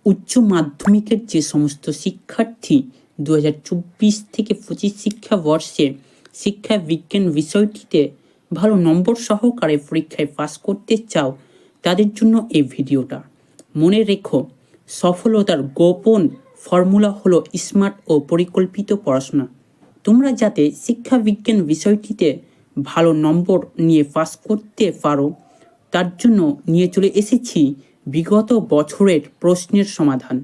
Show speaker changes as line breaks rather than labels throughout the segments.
উচ্চ মাধ্যমিকের যে সমস্ত শিক্ষার্থী 2024 থেকে 25 শিক্ষাবর্ষে শিক্ষা বিজ্ঞান বিষয়টিতে ভালো নম্বর সহকারে পরীক্ষায় পাস করতে চাও, তাদের জন্য এই ভিডিওটা। মনে রেখো, সফলতার গোপন ফর্মুলা হলো স্মার্ট ও পরিকল্পিত পড়াশোনা। তোমরা যাতে শিক্ষা বিজ্ঞান বিষয়টিতে ভালো নম্বর নিয়ে পাস করতে পারো, তার জন্য নিয়ে চলে এসেছি বিগত বছরের প্রশ্নের সমাধান।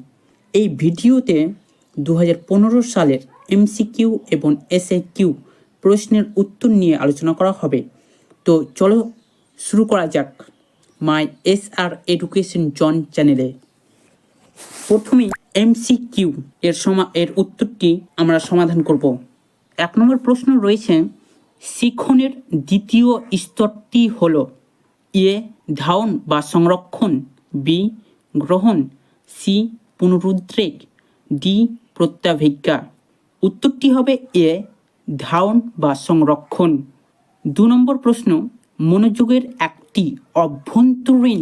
এই ভিডিওতে 2015 সালের MCQ এবং SAQ প্রশ্নের উত্তর নিয়ে আলোচনা করা হবে। তো চলো শুরু করা যাক মাই SR এডুকেশন জন চ্যানেলে। প্রথমে MCQ এর উত্তরটি আমরা সমাধান করব। 1 নম্বর প্রশ্ন রয়েছে, শিখনের দ্বিতীয় স্তরটি হলো এ ধারণ বা সংরক্ষণ, বি গ্রহণ, সি পুনরুদ্রেক, ডি প্রত্যাভিজ্ঞা। উত্তরটি হবে এ ধারণ বা সংরক্ষণ। 2 নম্বর প্রশ্ন, মনোযোগের একটি অভ্যন্তরীণ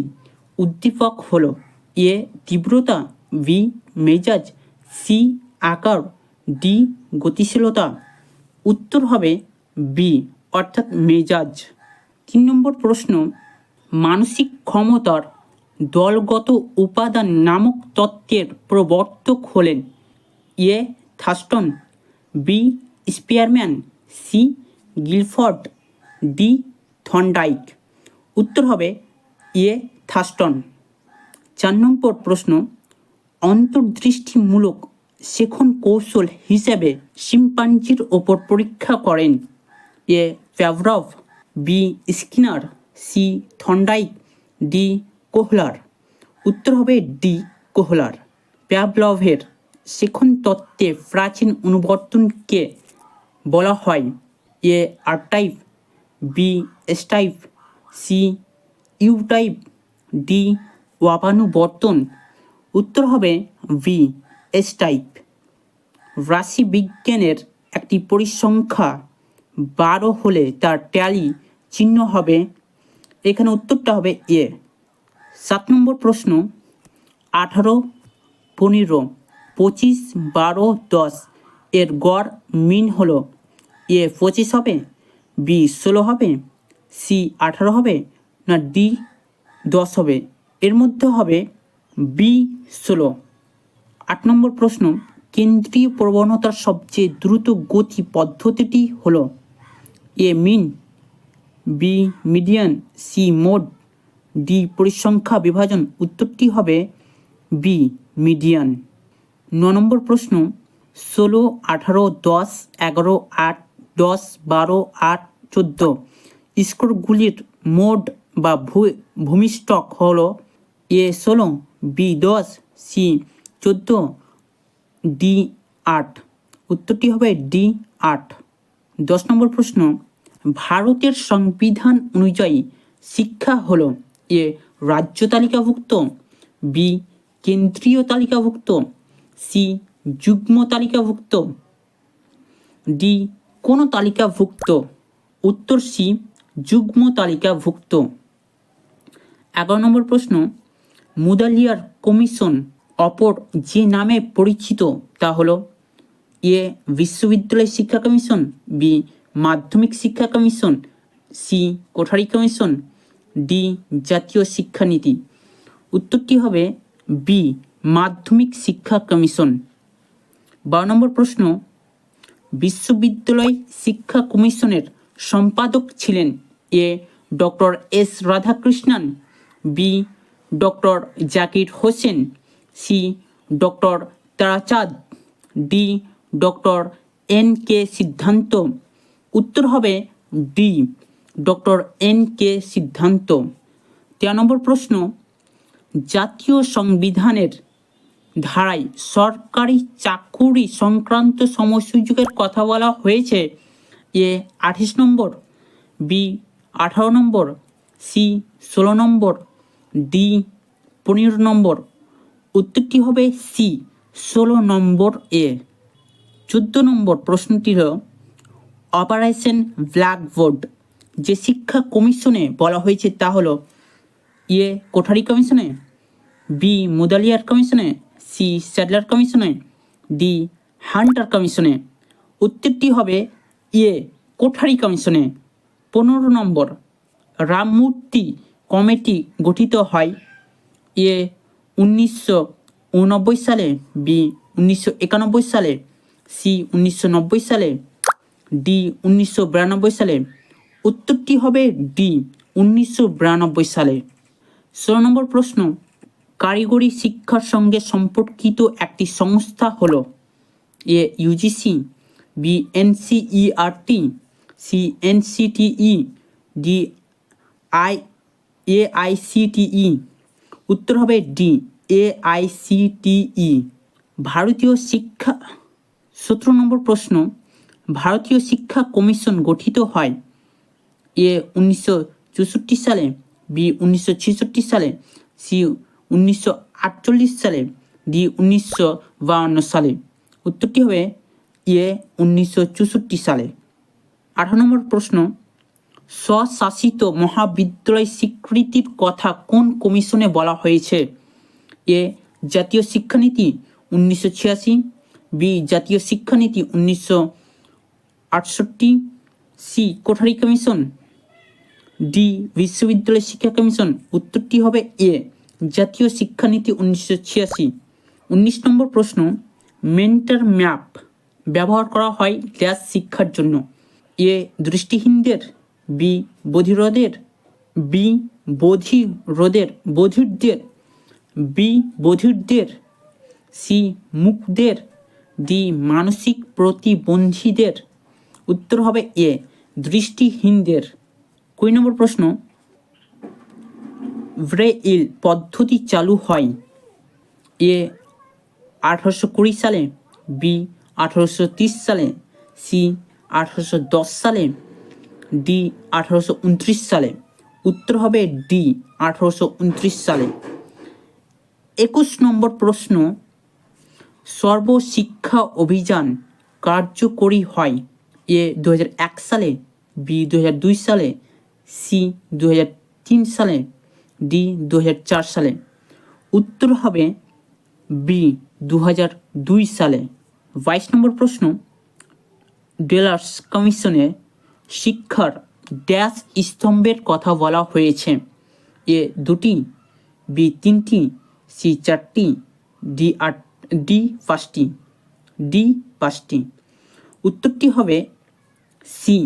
উদ্দীপক হলো এ তীব্রতা, বি মেজাজ, সি আকার, ডি গতিশীলতা। উত্তর হবে বি অর্থাৎ মেজাজ। 3 নম্বর প্রশ্ন, মানসিক ক্ষমতার দলগত উপাদান নামক তত্ত্বের প্রবর্তক হলেন A Thurstone, B Spearman, C Guilford, D Thorndike. উত্তর হবে এ থার্স্টন। 4 নম্বর প্রশ্ন, অন্তর্দৃষ্টিমূলক শেখন কৌশল হিসেবে শিম্পাঞ্জির ওপর পরীক্ষা করেন A Pavlov, B Skinner, C Thorndike, D Kohler. উত্তর হবে ডি কোহলার। প্যাভলভের শেখন তত্ত্বে প্রাচীন অনুবর্তনকে বলা হয় A R type, B S type, C U type, D ওয়াপানুবর্তন। উত্তর হবে বি এস টাইপ। রাশি বিজ্ঞানের একটি পরিসংখ্যা 12 হলে তার ট্যালি চিহ্ন হবে, এখানে উত্তরটা হবে এ। 7 নম্বর প্রশ্ন, 18, 15, 25, 12, 10 এর গড় মিন হলো এ 25 হবে, বি 16 হবে, সি 18 হবে, না ডি 10 হবে। এর মধ্যে হবে বি 16। 8 নম্বর প্রশ্ন, কেন্দ্রীয় প্রবণতার সবচেয়ে দ্রুত গতি পদ্ধতিটি হলো A mean, B median, C mode, D পরিসংখ্যা বিভাজন। উত্তরটি হবে বি মিডিয়ান। 9 নম্বর প্রশ্ন, 16, 18, 10, 11, 8, 10, 12, 8, 14 স্কোরগুলির মোড বা ভূমিস্টক হলো এ 16, বি 10, সি 14, ডি 8। উত্তরটি হবে ডি 8। 10 নম্বর প্রশ্ন, ভারতের সংবিধান অনুযায়ী শিক্ষা হলো এ রাজ্য তালিকাভুক্ত, বি কেন্দ্রীয় তালিকাভুক্ত, সি যুগ্ম তালিকাভুক্ত, ডি কোনো তালিকাভুক্ত। উত্তর সি যুগ্ম তালিকাভুক্ত। 11 নম্বর প্রশ্ন, মুদালিয়ার কমিশন অপর যে নামে পরিচিত তা হলো এ বিশ্ববিদ্যালয় শিক্ষা কমিশন, বি মাধ্যমিক শিক্ষা commission, C Kothari commission, D জাতীয় শিক্ষানীতি। উত্তরটি হবে বি মাধ্যমিক শিক্ষা কমিশন। 12 নম্বর প্রশ্ন, বিশ্ববিদ্যালয় শিক্ষা কমিশনের সম্পাদক ছিলেন A doctor S Radhakrishnan, B doctor Zakir Hussain, C doctor Tarachand, D doctor N K Siddhanta. উত্তর হবে ডি ডক্টর এন কে সিদ্ধান্ত। 13 নম্বর প্রশ্ন, জাতীয় সংবিধানের ধারায় সরকারি চাকুরি সংক্রান্ত সময়সূচকের কথা বলা হয়েছে এ 28 নম্বর, বি 18 নম্বর, সি 16 নম্বর, ডি 15 নম্বর। উত্তরটি হবে সি 16 নম্বর এ। 14 নম্বর প্রশ্নটি হল, অপারেশন ব্ল্যাকবোর্ড যে শিক্ষা কমিশনে বলা হয়েছে তা হলো এ কোঠারি কমিশনে, বি মুদালিয়ার কমিশনে, সি স্যাডলার কমিশনে, ডি হান্টার কমিশনে। উত্তরটি হবে এ কোঠারি কমিশনে। 15 নম্বর, রামমূর্তি কমিটি গঠিত হয় এ 1989 সালে, বি 1991 সালে, সি 1990 সালে, ডি 1992 সালে। উত্তরটি হবে ডি 1992 সালে। 16 নম্বর প্রশ্ন, কারিগরি শিক্ষার সঙ্গে সম্পর্কিত একটি সংস্থা হলো A UGC, B NCERT, C NCTE, D AICTE. উত্তর হবে ডি এআইসিটিই। ভারতীয় শিক্ষা 17 নম্বর প্রশ্ন, ভারতীয় শিক্ষা কমিশন গঠিত হয় এ 1964 সালে, বি 1966 সালে, সি 1948 সালে, ডি 1952 সালে। উত্তরটি হবে এ 1964 সালে। 18 নম্বর প্রশ্ন, স্বশাসিত মহাবিদ্যালয় স্বীকৃতির কথা কোন কমিশনে বলা হয়েছে এ জাতীয় শিক্ষানীতি 1986, বি জাতীয় শিক্ষানীতি 1968, সি কোঠারি কমিশন, ডি বিশ্ববিদ্যালয় শিক্ষা কমিশন। উত্তরটি হবে এ জাতীয় শিক্ষানীতি 1986। 19 নম্বর প্রশ্ন, মেন্টর ম্যাপ ব্যবহার করা হয় ড্যাশ শিক্ষার জন্য এ দৃষ্টিহীনদের, বি বধিরদের, বি বধিরদের, বি বধিরদের, সি মুকদের, ডি মানসিক প্রতিবন্ধীদের। উত্তর হবে এ দৃষ্টিহীনদের। 20 নম্বর প্রশ্ন, ব্রেইল পদ্ধতি চালু হয় এ 1820 সালে, বি 1830 সালে, সি 1810 সালে, ডি 1829 সালে। উত্তর হবে ডি 1829 সালে। 21 নম্বর প্রশ্ন, সর্বশিক্ষা অভিযান কার্যকরী হয় এ 2001 সালে, বি 2002 সালে, সি 2003 সালে, ডি 2004 সালে। উত্তর হবে বি 2002 সালে। 22 নম্বর প্রশ্ন, ডেলার্স কমিশনে শিক্ষার ড্যাশ স্তম্ভের কথা বলা হয়েছে এ 2টি, বি 3টি, সি 4টি, ডি 5টি। উত্তরটি হবে সি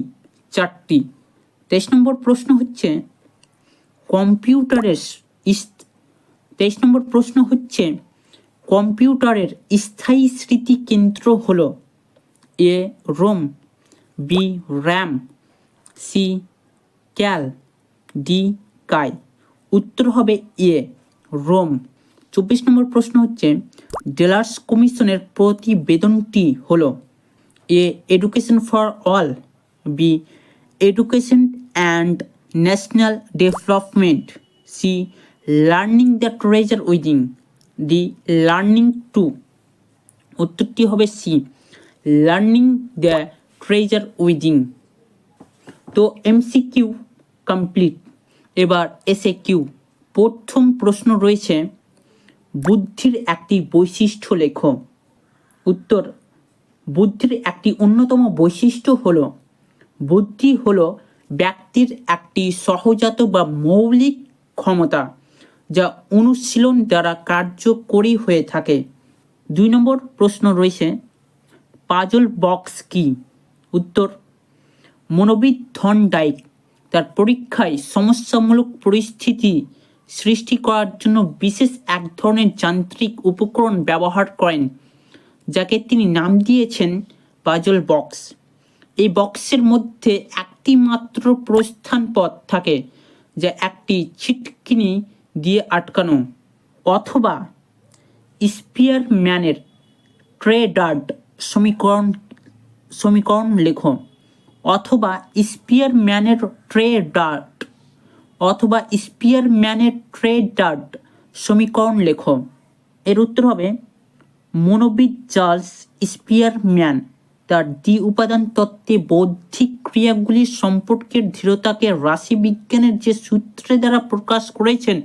4টি। 23 নম্বর প্রশ্ন হচ্ছে কম্পিউটারের স্থায়ী স্মৃতি কেন্দ্র হলো এ রোম, বি র্যাম, সি ক্যাল, ডি কাই। উত্তর হবে এ রোম। 24 নম্বর প্রশ্ন হচ্ছে ডেলার্স কমিশনের প্রতিবেদনটি হলো A education for all, B education and national development, C learning the treasure within, D learning to. উত্তরটি হবে C learning the treasure within. তো এমসিকিউ কমপ্লিট। এবার এসএকিউ। প্রথম প্রশ্ন রয়েছে বুদ্ধির একটি বৈশিষ্ট্য লেখো। উত্তর, বুদ্ধির একটি অন্যতম বৈশিষ্ট্য হলো বুদ্ধি হলো ব্যক্তির একটি সহজাত বা মৌলিক ক্ষমতা যা অনুশীলন দ্বারা কার্যকরী হয়ে থাকে। 2 নম্বর প্রশ্ন রয়েছে পাজল বক্স কি। উত্তর, মনোবিদ থর্নডাইক তার পরীক্ষায় সমস্যামূলক পরিস্থিতি সৃষ্টি করার জন্য বিশেষ এক ধরনের যান্ত্রিক উপকরণ ব্যবহার করেন যাকে তিনি নাম দিয়েছেন পাজল বক্স। এই বক্সের মধ্যে একটি মাত্র প্রস্থান পথ থাকে যা একটি ছিটকিনি দিয়ে আটকানো। অথবা স্পিয়ারম্যানের ট্রেডার্ট সমীকরণ লেখো। অথবা স্পিয়ারম্যানের ট্রেডার্ট সমীকরণ লেখো। এর উত্তর হবে মনোবিদ চার্লস স্পিয়ারম্যান তার দ্বি উপাদান তত্ত্বে বৌদ্ধিক ক্রিয়াগুলির সম্পর্কের দৃঢ়তাকে রাশিবিজ্ঞানের যে সূত্রের দ্বারা প্রকাশ করেছেন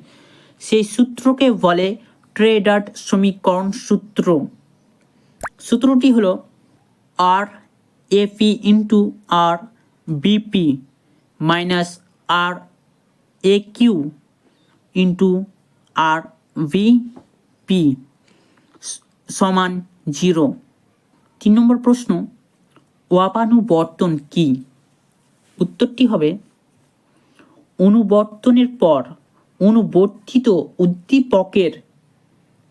সেই সূত্রকে বলে ট্রেডার্ড সমীকরণ সূত্র? সূত্রটি হলো আর এপি ইন্টু আর বিপি মাইনাস আর এ কিউ ইন্টু আর ভিপি সমান 0। 3 নম্বর প্রশ্ন, অপানুবর্তন কি? উত্তরটি হবে অনুবর্তনের পর অনুবর্তিত উদ্দীপকের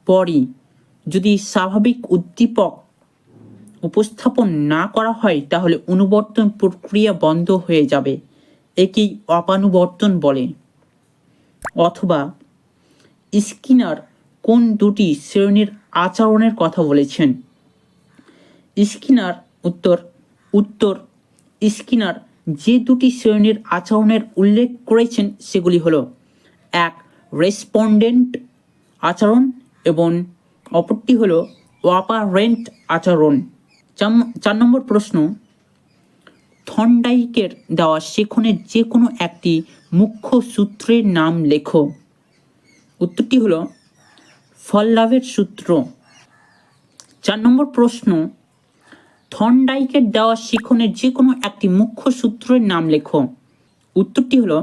পরই যদি স্বাভাবিক উদ্দীপক উপস্থাপন না করা হয় তাহলে অনুবর্তন প্রক্রিয়া বন্ধ হয়ে যাবে, একেই অপানুবর্তন বলে। অথবা স্কিনার কোন দুটি শ্রেণীর আচরণের কথা বলেছেন? স্কিনার উত্তর স্কিনার যে দুটি শ্রেণীর আচরণের উল্লেখ করেছেন সেগুলি হলো 1 রেসপন্ডেন্ট আচরণ এবং অপরটি হলো অপারেন্ট আচরণ। 4 নম্বর প্রশ্ন, থর্নডাইকের দেওয়া সেখনের যে কোনো একটি মুখ্য সূত্রের নাম লেখো। উত্তরটি হলো ফল লাভের সূত্র। 4 নম্বর প্রশ্ন, থর্নডাইকের দেওয়া শিখনের যে কোনো একটি মুখ্য সূত্রের নাম লেখো। উত্তরটি হলো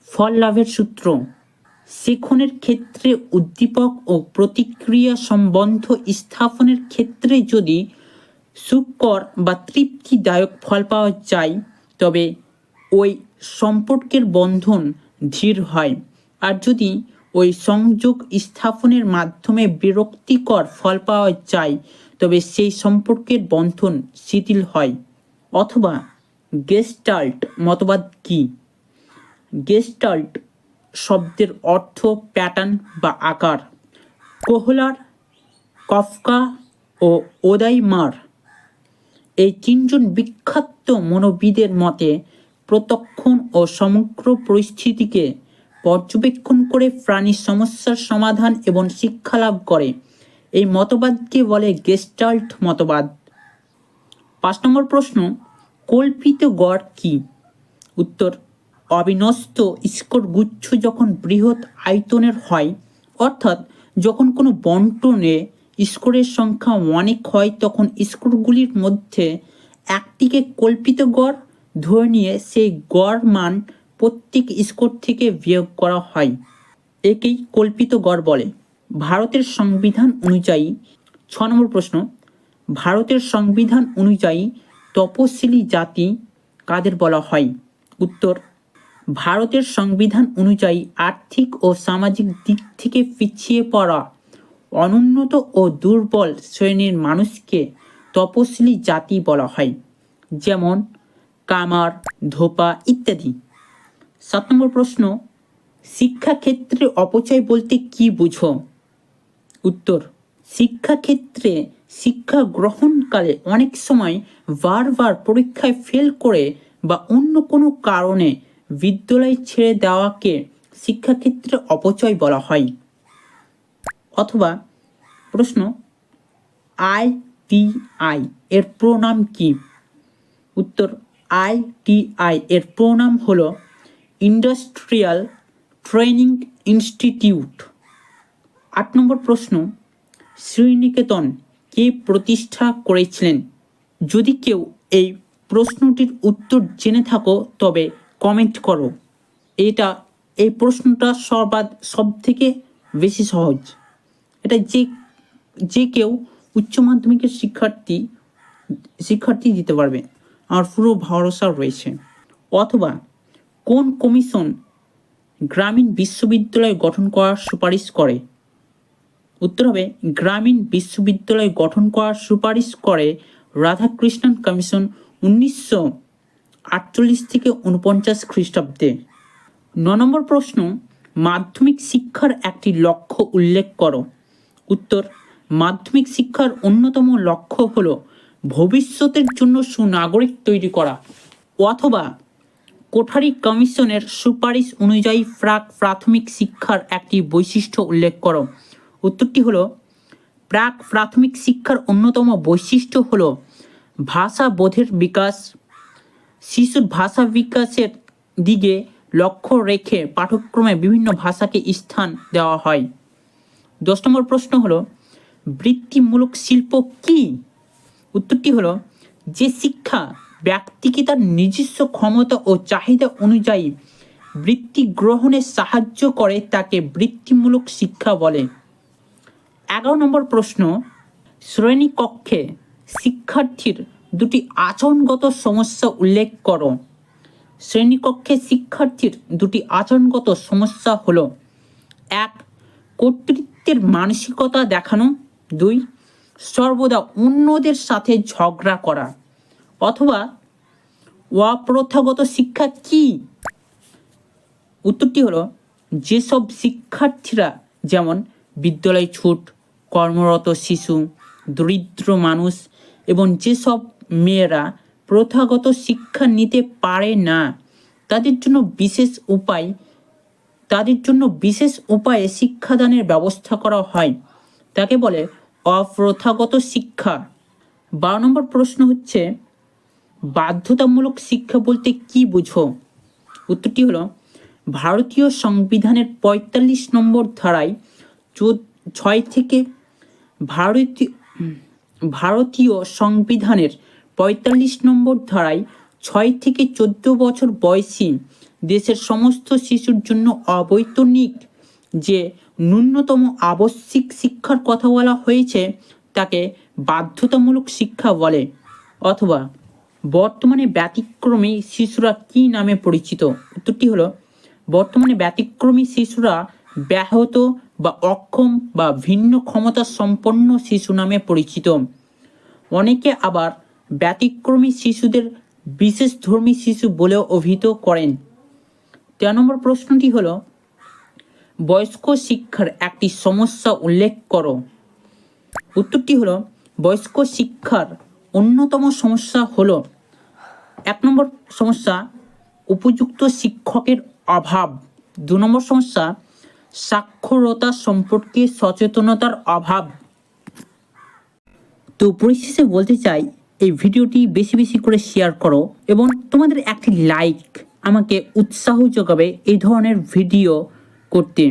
ফল লাভের সূত্র। শিখনের ক্ষেত্রে উদ্দীপক ও প্রতিক্রিয়া সম্বন্ধ স্থাপনের ক্ষেত্রে যদি সুখকর বা তৃপ্তিদায়ক ফল পাওয়া যায় তবে ওই সম্পর্কের বন্ধন ধীর হয়, আর যদি ওই সংযোগ স্থাপনের মাধ্যমে বিরক্তিকর ফল পাওয়া যায় তবে সেই সম্পর্কের বন্ধন শিথিল হয়। অথবা গেস্টাল্ট মতবাদ কি? গেস্টাল্ট শব্দের অর্থ প্যাটার্ন বা আকার। কোহলার, কফকা ও ওদাইমার এই 3 জন বিখ্যাত মনোবিদের মতে প্রত্যক্ষণ ও সমগ্র পরিস্থিতিকে পর্যবেক্ষণ করে প্রাণী সমস্যার সমাধান এবং শিক্ষা লাভ করে। এই মতবাদকে বলে গেস্টাল্ট মতবাদ। 5 নম্বর প্রশ্ন, কল্পিত গড় কি? উত্তর অবিন্যস্ত স্কোর গুচ্ছ যখন বৃহৎ আয়তনের হয়, অর্থাৎ যখন কোনো বন্টনে স্কোরের সংখ্যা অনেক হয় তখন স্কোরগুলির মধ্যে একটিকে কল্পিত গড় ধরে নিয়ে সেই গড় মান প্রত্যেক স্কোর থেকে বিয়োগ করা হয়, একেই কল্পিত গড় বলে। ভারতের সংবিধান অনুযায়ী 6 নম্বর প্রশ্ন, ভারতের সংবিধান অনুযায়ী তপশিলি জাতি কাদের বলা হয়? উত্তর ভারতের সংবিধান অনুযায়ী আর্থিক ও সামাজিক দিক থেকে পিছিয়ে পড়া অনুন্নত ও দুর্বল শ্রেণীর মানুষকে তপশিলি জাতি বলা হয়, যেমন কামার, ধোপা ইত্যাদি। 7 নম্বর প্রশ্ন, শিক্ষাক্ষেত্রে অপচয় বলতে কি বুঝো? উত্তর শিক্ষাক্ষেত্রে শিক্ষা গ্রহণকালে অনেক সময় বারবার পরীক্ষায় ফেল করে বা অন্য কোনো কারণে বিদ্যালয় ছেড়ে দেওয়াকে শিক্ষাক্ষেত্রে অপচয় বলা হয়। অথবা প্রশ্ন, ITI এর প্রোনাম কি? উত্তর ITI এর প্রোনাম হলো ইন্ডাস্ট্রিয়াল ট্রেনিং ইনস্টিটিউট। 8 নম্বর প্রশ্ন, শ্রীনিকেতন কে প্রতিষ্ঠা করেছিলেন? যদি কেউ এই প্রশ্নটির উত্তর জেনে থাকো তবে কমেন্ট করো। এই প্রশ্নটা সব থেকে বেশি সহজ। এটা যে কেউ উচ্চ মাধ্যমিকের শিক্ষার্থী দিতে পারবে, আমার পুরো ভরসা রয়েছে। অথবা কোন কমিশন গ্রামীণ বিশ্ববিদ্যালয় গঠন করার সুপারিশ করে? উত্তর হবে গ্রামীণ বিশ্ববিদ্যালয় গঠন করার সুপারিশ করে রাধাকৃষ্ণন কমিশন 1948 থেকে 49 খ্রিস্টাব্দে। 9 নম্বর প্রশ্ন, মাধ্যমিক শিক্ষার একটি লক্ষ্য উল্লেখ করো। উত্তর মাধ্যমিক শিক্ষার অন্যতম লক্ষ্য হল ভবিষ্যতের জন্য সুনাগরিক তৈরি করা। অথবা কোঠারি কমিশনের সুপারিশ অনুযায়ী প্রাথমিক শিক্ষার একটি বৈশিষ্ট্য উল্লেখ করো। উত্তরটি হলো প্রাথমিক শিক্ষার অন্যতম বৈশিষ্ট্য হলো ভাষা বোধের বিকাশ। শিশুর ভাষা বিকাশের দিকে লক্ষ্য রেখে পাঠ্যক্রমে বিভিন্ন ভাষাকে স্থান দেওয়া হয়। 10 নম্বর প্রশ্ন হলো বৃত্তিমূলক শিল্প কি? উত্তরটি হলো যে শিক্ষা ব্যক্তিকে তার নিজস্ব ক্ষমতা ও চাহিদা অনুযায়ী বৃত্তি গ্রহণে সাহায্য করে তাকে বৃত্তিমূলক শিক্ষা বলে। 11 নম্বর প্রশ্ন শ্রেণীকক্ষে শিক্ষার্থীর দুটি আচরণগত সমস্যা উল্লেখ করো। শ্রেণীকক্ষে শিক্ষার্থীর দুটি আচরণগত সমস্যা হলো 1. কর্তৃত্বের মানসিকতা দেখানো, 2. সর্বদা অন্যদের সাথে ঝগড়া করা। অথবা অপ্রথাগত শিক্ষা কি? উত্তরটি হলো যেসব শিক্ষার্থীরা যেমন বিদ্যালয় ছুট, কর্মরত শিশু, দরিদ্র মানুষ এবং যেসব মেয়েরা প্রথাগত শিক্ষা নিতে পারে না তাদের জন্য বিশেষ উপায়ে শিক্ষাদানের ব্যবস্থা করা হয়, তাকে বলে অপ্রথাগত শিক্ষা। 12 নম্বর প্রশ্ন হচ্ছে বাধ্যতামূলক শিক্ষা বলতে কি বুঝো? উত্তরটি হলো ভারতীয় সংবিধানের 45 নম্বর ধারায় 6 থেকে ভারতীয় সংবিধানের 45 নম্বর ধারায় 6 থেকে 14 বছর বয়সী দেশের সমস্ত শিশুর জন্য অবৈতনিক যে ন্যূনতম আবশ্যিক শিক্ষার কথা বলা হয়েছে তাকে বাধ্যতামূলক শিক্ষা বলে। অথবা বর্তমানে ব্যতিক্রমী শিশুরা কি নামে পরিচিত? উত্তরটি হলো বর্তমানে ব্যতিক্রমী শিশুরা ব্যাহত বা অক্ষম বা ভিন্ন ক্ষমতা সম্পন্ন শিশু নামে পরিচিত। অনেকে আবার ব্যতিক্রমী শিশুদের বিশেষধর্মী শিশু বলেও অভিহিত করেন। 13 নম্বর প্রশ্নটি হলো বয়স্ক শিক্ষার একটি সমস্যা উল্লেখ করো। উত্তরটি হলো বয়স্ক শিক্ষার অন্যতম সমস্যা হলো 1 নম্বর সমস্যা উপযুক্ত শিক্ষকের অভাব, 2 নম্বর সমস্যা সাক্ষরতা সম্পর্কে সচেতনতার অভাব। তো পরিশেষে বলতে চাই এই ভিডিওটি বেশি বেশি করে শেয়ার করো এবং তোমাদের একটি লাইক আমাকে উৎসাহ যোগাবে এই ধরনের ভিডিও করতে।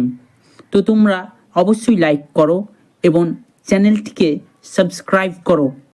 তো তোমরা অবশ্যই লাইক করো এবং চ্যানেলটিকে সাবস্ক্রাইব করো।